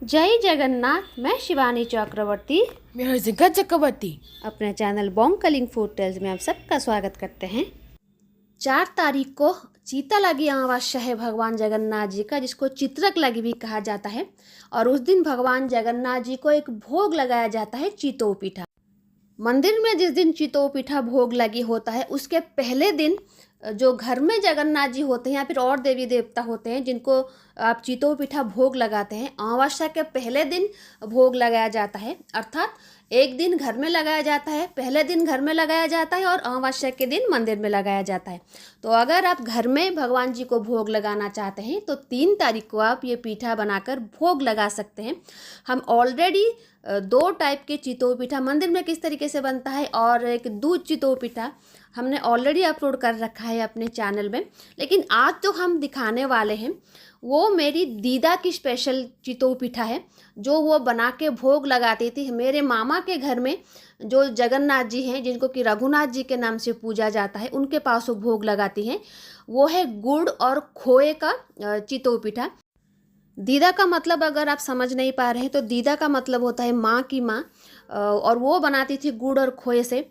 जय जगन्नाथ। मैं शिवानी चक्रवर्ती मैं हर्षिका चक्रवर्ती अपने channel Bong Calling Food Tales में आप सबका स्वागत करते हैं। 4 तारीख को चीता लगी अमावस्या है भगवान जगन्नाथ जी का, जिसको चित्रक लगी भी कहा जाता है। और उस दिन भगवान जगन्नाथ जी को एक भोग लगाया जाता है, चितोव पीठा। मंदिर में जिस दिन चितोव पीठा भोग लगी होता है, उसके पहले दिन जो घर में जगन्नाथ जी होते हैं या फिर और देवी देवता होते हैं जिनको आप चितोव पीठा भोग लगाते हैं, अमावस्या के पहले दिन भोग लगाया जाता है। अर्थात एक दिन घर में लगाया जाता है, पहले दिन घर में लगाया जाता है और अमावस्या के दिन मंदिर में लगाया जाता है। तो अगर आप घर में भगवान जी को भोग लगाना चाहते हैं तो 3 तारीख को आप ये पीठा बनाकर भोग लगा सकते हैं। हम ऑलरेडी 2 टाइप के चितोव पीठा मंदिर में किस तरीके से बनता है और एक दूध चितोव पीठा हमने ऑलरेडी अपलोड कर रखा है अपने चैनल में। लेकिन आज जो हम दिखाने वाले हैं वो मेरी दीदा की स्पेशल चितोव पीठा है, जो वो बना के भोग लगाती थी मेरे मामा के घर में। जो जगन्नाथ जी हैं, जिनको कि रघुनाथ जी के नाम से पूजा जाता है, उनके पास वो भोग लगाती हैं। वो है गुड़ और खोए का चितोव पीठा। दीदा का मतलब अगर आप समझ नहीं पा रहे हैं तो दीदा का मतलब होता है माँ की माँ, और वो बनाती थी गुड़ और खोए से।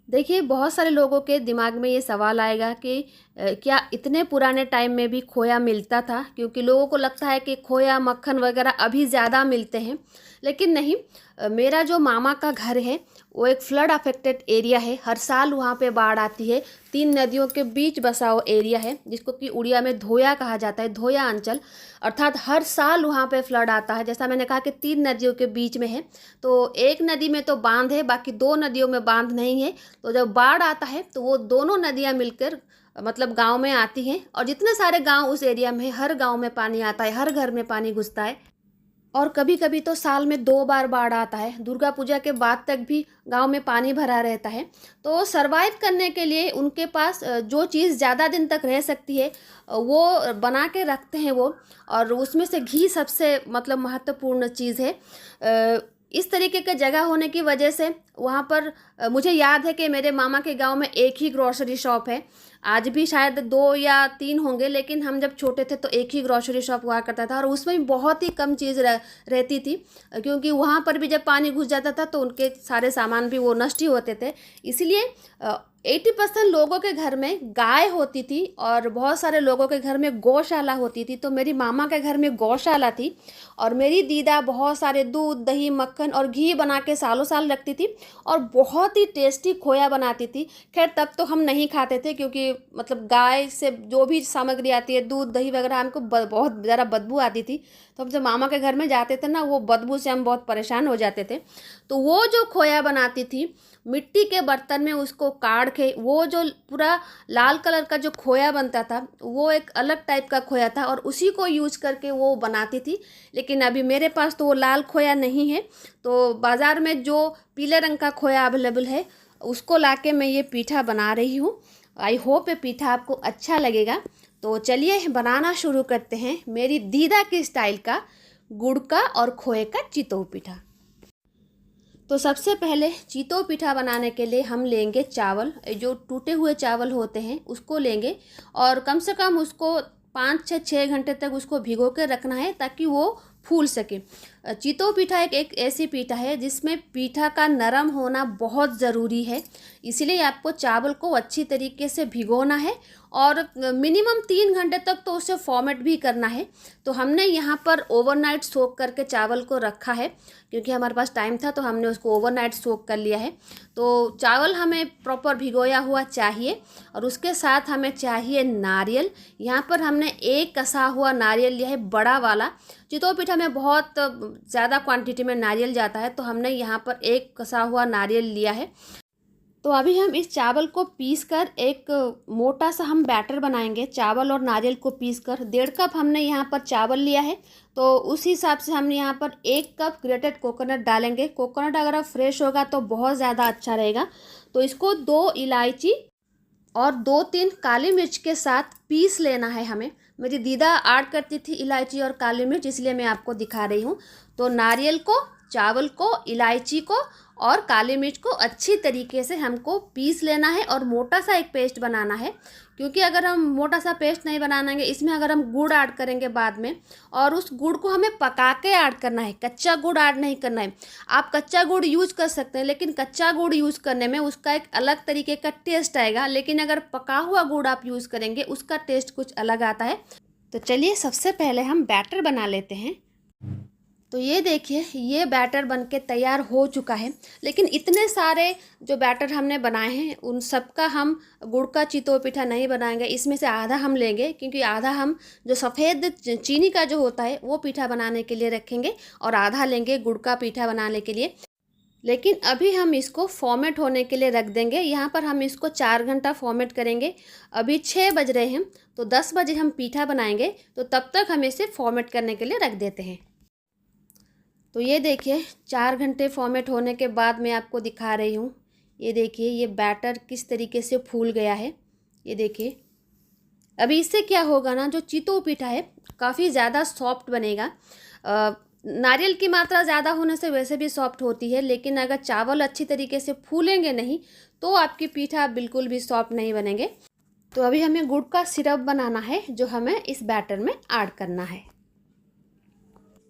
देखिए, बहुत सारे लोगों के दिमाग में ये सवाल आएगा कि क्या इतने पुराने टाइम में भी खोया मिलता था, क्योंकि लोगों को लगता है कि खोया मक्खन वगैरह अभी ज़्यादा मिलते हैं। लेकिन नहीं, मेरा जो मामा का घर है वो एक फ्लड अफेक्टेड एरिया है। हर साल वहाँ पे बाढ़ आती है। 3 नदियों के बीच बसा हुआ एरिया है, जिसको कि उड़िया में धोया कहा जाता है, धोया अंचल। अर्थात हर साल वहाँ पे फ्लड आता है। जैसा मैंने कहा कि 3 नदियों के बीच में है, तो एक नदी में तो बांध है, बाकी 2 नदियों में बांध नहीं है। तो जब बाढ़ आता है तो वो दोनों नदियाँ मिलकर मतलब गांव में आती हैं, और जितने सारे गांव उस एरिया में है, हर गांव में पानी आता है, हर घर में पानी घुसता है। और कभी कभी तो साल में 2 बार बाढ़ आता है। दुर्गा पूजा के बाद तक भी गांव में पानी भरा रहता है। तो सरवाइव करने के लिए उनके पास जो चीज़ ज़्यादा दिन तक रह सकती है वो बना के रखते हैं वो। और उसमें से घी सबसे मतलब महत्वपूर्ण चीज़ है। इस तरीके के जगह होने की वजह से वहाँ पर मुझे याद है कि मेरे मामा के गांव में एक ही ग्रोसरी शॉप है। आज भी शायद 2 या 3 होंगे, लेकिन हम जब छोटे थे तो एक ही ग्रोसरी शॉप हुआ करता था, और उसमें भी बहुत ही कम चीज़ रहती थी, क्योंकि वहाँ पर भी जब पानी घुस जाता था तो उनके सारे सामान भी वो नष्ट ही होते थे। इसलिए 80% लोगों के घर में गाय होती थी और बहुत सारे लोगों के घर में गौशाला होती थी। तो मेरी मामा के घर में गौशाला थी, और मेरी दीदा बहुत सारे दूध, दही, मक्खन और घी बना के सालों साल रखती थी, और बहुत ही टेस्टी खोया बनाती थी। खैर, तब तो हम नहीं खाते थे, क्योंकि मतलब गाय से जो भी सामग्री आती है, दूध, दही वगैरह, हमको बहुत ज़्यादा बदबू आती थी। तो हम जब मामा के घर में जाते थे ना, वो बदबू से हम बहुत परेशान हो जाते थे। तो वो जो खोया बनाती थी, मिट्टी के बर्तन में उसको काढ़ के, वो जो पूरा लाल कलर का जो खोया बनता था वो एक अलग टाइप का खोया था, और उसी को यूज करके वो बनाती थी। लेकिन अभी मेरे पास तो वो लाल खोया नहीं है, तो बाज़ार में जो पीले रंग का खोया अवेलेबल है उसको लाके मैं ये पीठा बना रही हूँ। आई होप ये पीठा आपको अच्छा लगेगा। तो चलिए बनाना शुरू करते हैं मेरी दीदा के स्टाइल का गुड़ का और खोए का चितोव पीठा। तो सबसे पहले चितोव पीठा बनाने के लिए हम लेंगे चावल। जो टूटे हुए चावल होते हैं उसको लेंगे, और कम से कम उसको 5 से 6 घंटे तक उसको भिगो के रखना है, ताकि वो फूल सके। चितोव पीठा एक ऐसी पीठा है जिसमें पीठा का नरम होना बहुत ज़रूरी है। इसलिए आपको चावल को अच्छी तरीके से भिगोना है, और मिनिमम 3 घंटे तक तो उसे फॉर्मेट भी करना है। तो हमने यहाँ पर ओवरनाइट सोक करके चावल को रखा है, क्योंकि हमारे पास टाइम था तो हमने उसको ओवरनाइट सोक कर लिया है। तो चावल हमें प्रॉपर भिगोया हुआ चाहिए, और उसके साथ हमें चाहिए नारियल। यहाँ पर हमने एक कसा हुआ नारियल लिया है, बड़ा वाला। चितोव पीठा में बहुत ज़्यादा क्वांटिटी में नारियल जाता है, तो हमने यहाँ पर एक कसा हुआ नारियल लिया है। तो अभी हम इस चावल को पीसकर एक मोटा सा हम बैटर बनाएंगे। चावल और नारियल को पीसकर 1.5 कप हमने यहाँ पर चावल लिया है, तो उस हिसाब से हमने यहाँ पर 1 कप ग्रेटेड कोकोनट डालेंगे। कोकोनट अगर आप फ्रेश होगा तो बहुत ज़्यादा अच्छा रहेगा। तो इसको 2 इलायची और 2-3 काली मिर्च के साथ पीस लेना है हमें। मेरी दीदा ऐड करती थी इलायची और काली मिर्च, इसलिए मैं आपको दिखा रही हूँ। तो नारियल को चावल को, इलायची को और काली मिर्च को अच्छी तरीके से हमको पीस लेना है और मोटा सा एक पेस्ट बनाना है। क्योंकि अगर हम मोटा सा पेस्ट नहीं बनाएंगे, इसमें अगर हम गुड़ ऐड करेंगे बाद में, और उस गुड़ को हमें पका के ऐड करना है, कच्चा गुड़ ऐड नहीं करना है। आप कच्चा गुड़ यूज़ कर सकते हैं, लेकिन कच्चा गुड़ यूज़ करने में उसका एक अलग तरीके का टेस्ट आएगा, लेकिन अगर पका हुआ गुड़ आप यूज़ करेंगे उसका टेस्ट कुछ अलग आता है। तो चलिए सबसे पहले हम बैटर बना लेते हैं। तो ये देखिए, ये बैटर बनके तैयार हो चुका है। लेकिन इतने सारे जो बैटर हमने बनाए हैं उन सब का हम गुड़ का चितौ पीठा नहीं बनाएंगे। इसमें से आधा हम लेंगे, क्योंकि आधा हम जो सफ़ेद चीनी का जो होता है वो पीठा बनाने के लिए रखेंगे और आधा लेंगे गुड़ का पीठा बनाने के लिए। लेकिन अभी हम इसको फॉर्मेट होने के लिए रख देंगे। यहाँ पर हम इसको 4 घंटा फॉर्मेट करेंगे। अभी 6 बज रहे हैं, तो 10 बजे हम पीठा बनाएंगे, तो तब तक हम इसे फॉर्मेट करने के लिए रख देते हैं। तो ये देखिए, 4 घंटे फॉर्मेट होने के बाद मैं आपको दिखा रही हूँ। ये देखिए, ये बैटर किस तरीके से फूल गया है। ये देखिए, अभी इससे क्या होगा ना, जो चितौ पीठा है काफ़ी ज़्यादा सॉफ्ट बनेगा। नारियल की मात्रा ज़्यादा होने से वैसे भी सॉफ्ट होती है, लेकिन अगर चावल अच्छी तरीके से फूलेंगे नहीं तो आपकी पीठा बिल्कुल भी सॉफ्ट नहीं बनेंगे। तो अभी हमें गुड़ का सिरप बनाना है, जो हमें इस बैटर में ऐड करना है।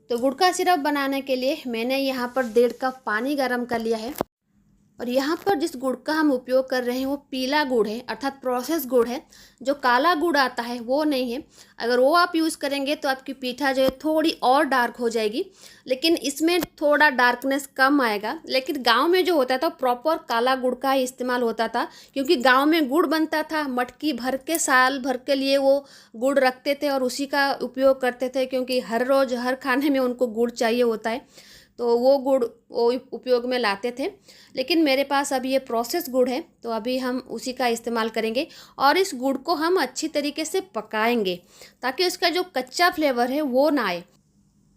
तो गुड़ का सिरप बनाने के लिए मैंने यहाँ पर 1.5 कप पानी गर्म कर लिया है। और यहाँ पर जिस गुड़ का हम उपयोग कर रहे हैं वो पीला गुड़ है, अर्थात प्रोसेस गुड़ है। जो काला गुड़ आता है वो नहीं है। अगर वो आप यूज़ करेंगे तो आपकी पीठा जो है थोड़ी और डार्क हो जाएगी, लेकिन इसमें थोड़ा डार्कनेस कम आएगा। लेकिन गांव में जो होता था प्रॉपर काला गुड़ का ही इस्तेमाल होता था, क्योंकि गांव में गुड़ बनता था, मटकी भर के साल भर के लिए वो गुड़ रखते थे और उसी का उपयोग करते थे, क्योंकि हर रोज़ हर खाने में उनको गुड़ चाहिए होता है, तो वो गुड़ वो उपयोग में लाते थे। लेकिन मेरे पास अभी ये प्रोसेस गुड़ है, तो अभी हम उसी का इस्तेमाल करेंगे और इस गुड़ को हम अच्छी तरीके से पकाएंगे, ताकि उसका जो कच्चा फ्लेवर है वो ना आए।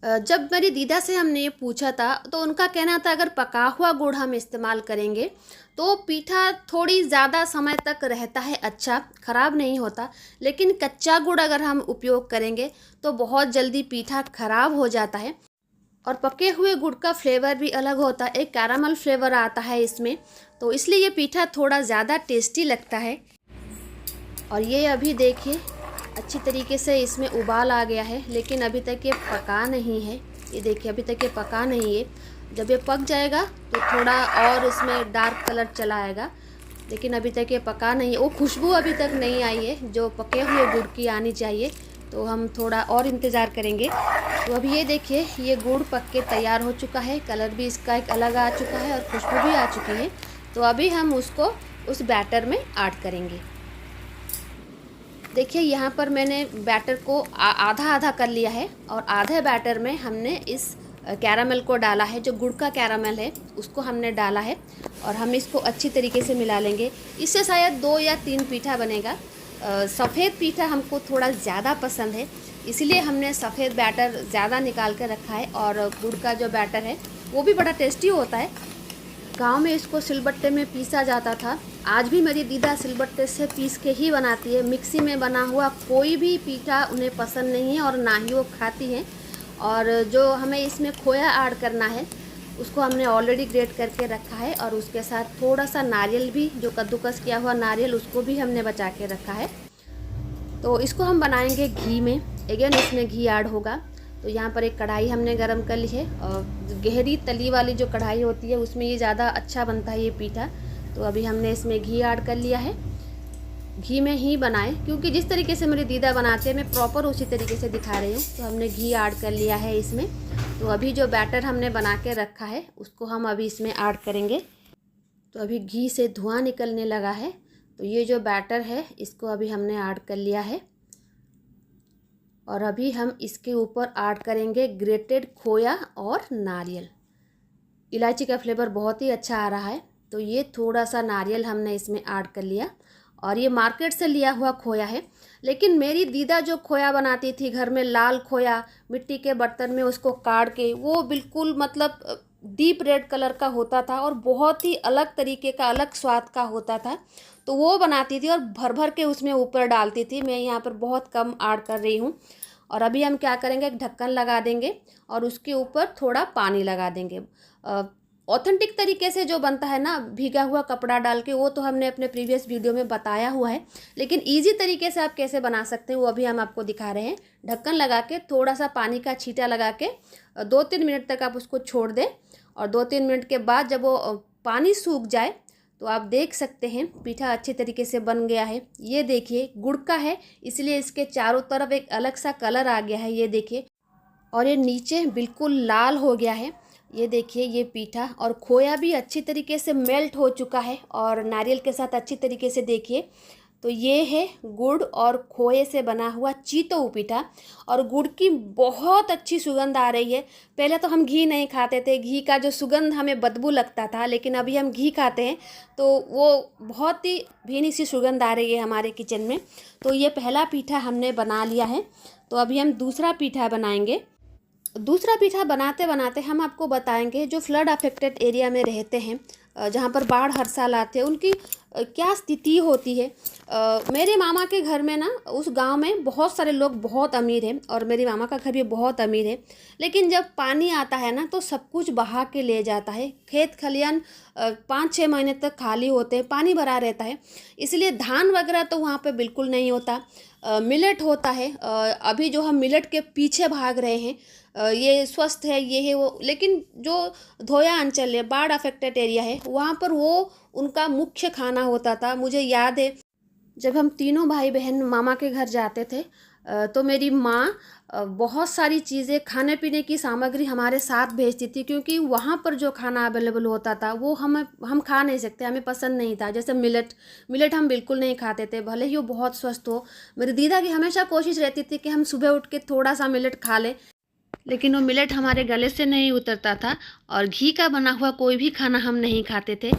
जब मेरी दीदा से हमने ये पूछा था तो उनका कहना था अगर पका हुआ गुड़ हम इस्तेमाल करेंगे तो पीठा थोड़ी ज़्यादा समय तक रहता है, अच्छा ख़राब नहीं होता। लेकिन कच्चा गुड़ अगर हम उपयोग करेंगे तो बहुत जल्दी पीठा ख़राब हो जाता है। और पके हुए गुड़ का फ्लेवर भी अलग होता है, एक कैरामल फ्लेवर आता है इसमें, तो इसलिए ये पीठा थोड़ा ज़्यादा टेस्टी लगता है। और ये अभी देखिए अच्छी तरीके से इसमें उबाल आ गया है, लेकिन अभी तक ये पका नहीं है। ये देखिए, अभी तक ये पका नहीं है। जब ये पक जाएगा तो थोड़ा और इसमें डार्क कलर चला आएगा, लेकिन अभी तक ये पका नहीं है। वो खुशबू अभी तक नहीं आई है जो पके हुए गुड़ की आनी चाहिए, तो हम थोड़ा और इंतज़ार करेंगे। तो अभी ये देखिए, ये गुड़ पक के तैयार हो चुका है, कलर भी इसका एक अलग आ चुका है और खुशबू भी आ चुकी है। तो अभी हम उसको उस बैटर में ऐड करेंगे। देखिए, यहाँ पर मैंने बैटर को आधा आधा कर लिया है और आधे बैटर में हमने इस कैरामल को डाला है, जो गुड़ का कैरामल है उसको हमने डाला है और हम इसको अच्छी तरीके से मिला लेंगे। इससे शायद 2 या 3 पीठा बनेगा। सफ़ेद पीठा हमको थोड़ा ज़्यादा पसंद है, इसलिए हमने सफ़ेद बैटर ज़्यादा निकाल कर रखा है। और गुड़ का जो बैटर है वो भी बड़ा टेस्टी होता है। गांव में इसको सिलबट्टे में पीसा जाता था, आज भी मेरी दीदा सिलबट्टे से पीस के ही बनाती है। मिक्सी में बना हुआ कोई भी पीठा उन्हें पसंद नहीं है और ना ही वो खाती हैं। और जो हमें इसमें खोया ऐड करना है उसको हमने ऑलरेडी ग्रेट करके रखा है, और उसके साथ थोड़ा सा नारियल भी, जो कद्दूकस किया हुआ नारियल, उसको भी हमने बचा के रखा है। तो इसको हम बनाएंगे घी में, अगेन इसमें घी ऐड होगा। तो यहाँ पर एक कढ़ाई हमने गरम कर ली है, और गहरी तली वाली जो कढ़ाई होती है उसमें ये ज़्यादा अच्छा बनता है ये पीठा। तो अभी हमने इसमें घी ऐड कर लिया है। घी में ही बनाएं, क्योंकि जिस तरीके से मेरी दीदा बनाते हैं मैं प्रॉपर उसी तरीके से दिखा रही हूँ। तो हमने घी ऐड कर लिया है इसमें। तो अभी जो बैटर हमने बना के रखा है उसको हम अभी इसमें ऐड करेंगे। तो अभी घी से धुआं निकलने लगा है, तो ये जो बैटर है इसको अभी हमने ऐड कर लिया है। और अभी हम इसके ऊपर ऐड करेंगे ग्रेटेड खोया और नारियल। इलायची का फ्लेवर बहुत ही अच्छा आ रहा है, तो ये थोड़ा सा नारियल हमने इसमें ऐड कर लिया। और ये मार्केट से लिया हुआ खोया है, लेकिन मेरी दीदा जो खोया बनाती थी घर में, लाल खोया मिट्टी के बर्तन में उसको काट के, वो बिल्कुल मतलब डीप रेड कलर का होता था और बहुत ही अलग तरीके का, अलग स्वाद का होता था। तो वो बनाती थी और भर भर के उसमें ऊपर डालती थी। मैं यहाँ पर बहुत कम ऐड कर रही हूँ। और अभी हम क्या करेंगे, एक ढक्कन लगा देंगे और उसके ऊपर थोड़ा पानी लगा देंगे। ऑथेंटिक तरीके से जो बनता है ना भीगा हुआ कपड़ा डाल के, वो तो हमने अपने प्रीवियस वीडियो में बताया हुआ है, लेकिन इजी तरीके से आप कैसे बना सकते हैं वो अभी हम आपको दिखा रहे हैं। ढक्कन लगा के थोड़ा सा पानी का छींटा लगा के 2-3 मिनट तक आप उसको छोड़ दें और 2-3 मिनट के बाद जब वो पानी सूख जाए तो आप देख सकते हैं पीठा अच्छे तरीके से बन गया है। ये देखिए गुड़ का है इसलिए इसके चारों तरफ एक अलग सा कलर आ गया है, ये देखिए, और ये नीचे बिल्कुल लाल हो गया है। ये देखिए ये पीठा और खोया भी अच्छी तरीके से मेल्ट हो चुका है और नारियल के साथ अच्छी तरीके से देखिए। तो ये है गुड़ और खोए से बना हुआ चितऊ पीठा और गुड़ की बहुत अच्छी सुगंध आ रही है। पहले तो हम घी नहीं खाते थे, घी का जो सुगंध हमें बदबू लगता था, लेकिन अभी हम घी खाते हैं तो वो बहुत ही भीनी सी सुगंध आ रही है हमारे किचन में। तो ये पहला पीठा हमने बना लिया है। तो अभी हम दूसरा पीठा बनाएंगे। दूसरा पीठा बनाते बनाते हम आपको बताएंगे जो फ्लड अफेक्टेड एरिया में रहते हैं, जहाँ पर बाढ़ हर साल आते हैं, उनकी क्या स्थिति होती है। मेरे मामा के घर में ना उस गांव में बहुत सारे लोग बहुत अमीर हैं और मेरी मामा का घर भी बहुत अमीर है, लेकिन जब पानी आता है ना तो सब कुछ बहा के ले जाता है। खेत खलियान 5-6 महीने तक खाली होते हैं, पानी भरा रहता है, इसलिए धान वगैरह तो वहाँ पे बिल्कुल नहीं होता। मिलेट होता है। अभी जो हम मिलेट के पीछे भाग रहे हैं, ये स्वस्थ है, ये है वो, लेकिन जो धोया अंचल है, बाढ़ अफेक्टेड एरिया है, वहाँ पर वो उनका मुख्य खाना होता था। मुझे याद है जब हम तीनों भाई बहन मामा के घर जाते थे तो मेरी माँ बहुत सारी चीज़ें, खाने पीने की सामग्री हमारे साथ भेजती थी, क्योंकि वहाँ पर जो खाना अवेलेबल होता था वो हम खा नहीं सकते, हमें पसंद नहीं था। जैसे मिलेट हम बिल्कुल नहीं खाते थे, भले ही वो बहुत स्वस्थ हो। मेरी दीदा की हमेशा कोशिश रहती थी कि हम सुबह उठ के थोड़ा सा मिलेट खा लें, लेकिन वो मिलेट हमारे गले से नहीं उतरता था और घी का बना हुआ कोई भी खाना हम नहीं खाते थे।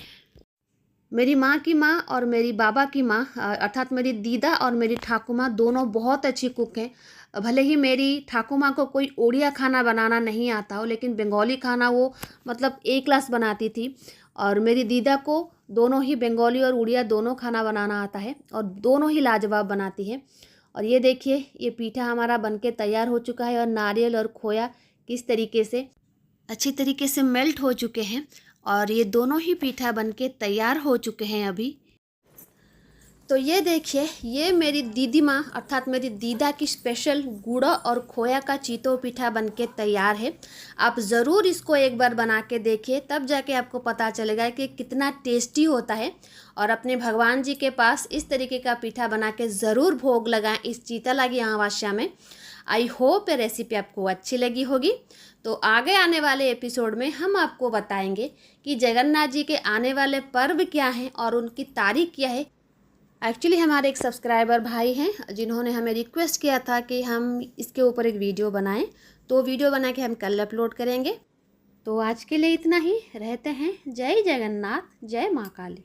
मेरी माँ की माँ और मेरी बाबा की माँ अर्थात मेरी दीदा और मेरी ठाकू माँ दोनों बहुत अच्छी कुक हैं। भले ही मेरी ठाकू माँ को कोई ओडिया खाना बनाना नहीं आता हो, लेकिन बंगाली खाना वो मतलब ए क्लास बनाती थी। और मेरी दीदा को दोनों ही बंगाली और उड़िया दोनों खाना बनाना आता है और दोनों ही लाजवाब बनाती है। और ये देखिए ये पीठा हमारा बनके तैयार हो चुका है और नारियल और खोया किस तरीके से अच्छी तरीके से मेल्ट हो चुके हैं और ये दोनों ही पीठा बनके तैयार हो चुके हैं अभी। तो ये देखिए ये मेरी दीदी माँ अर्थात मेरी दीदा की स्पेशल गुड़ा और खोया का चितऊ पीठा बनके तैयार है। आप ज़रूर इसको एक बार बना के देखिए, तब जाके आपको पता चलेगा कि कितना टेस्टी होता है। और अपने भगवान जी के पास इस तरीके का पीठा बना के ज़रूर भोग लगाएं इस चीतालागी अमावस्या में। आई होप ये रेसिपी आपको अच्छी लगी होगी। तो आगे आने वाले एपिसोड में हम आपको बताएंगे कि जगन्नाथ जी के आने वाले पर्व क्या हैं और उनकी तारीख क्या है। एक्चुअली हमारे एक सब्सक्राइबर भाई हैं जिन्होंने हमें रिक्वेस्ट किया था कि हम इसके ऊपर एक वीडियो बनाएं, तो वीडियो बना के हम कल अपलोड करेंगे। तो आज के लिए इतना ही, रहते हैं। जय जगन्नाथ, जय माँ काली।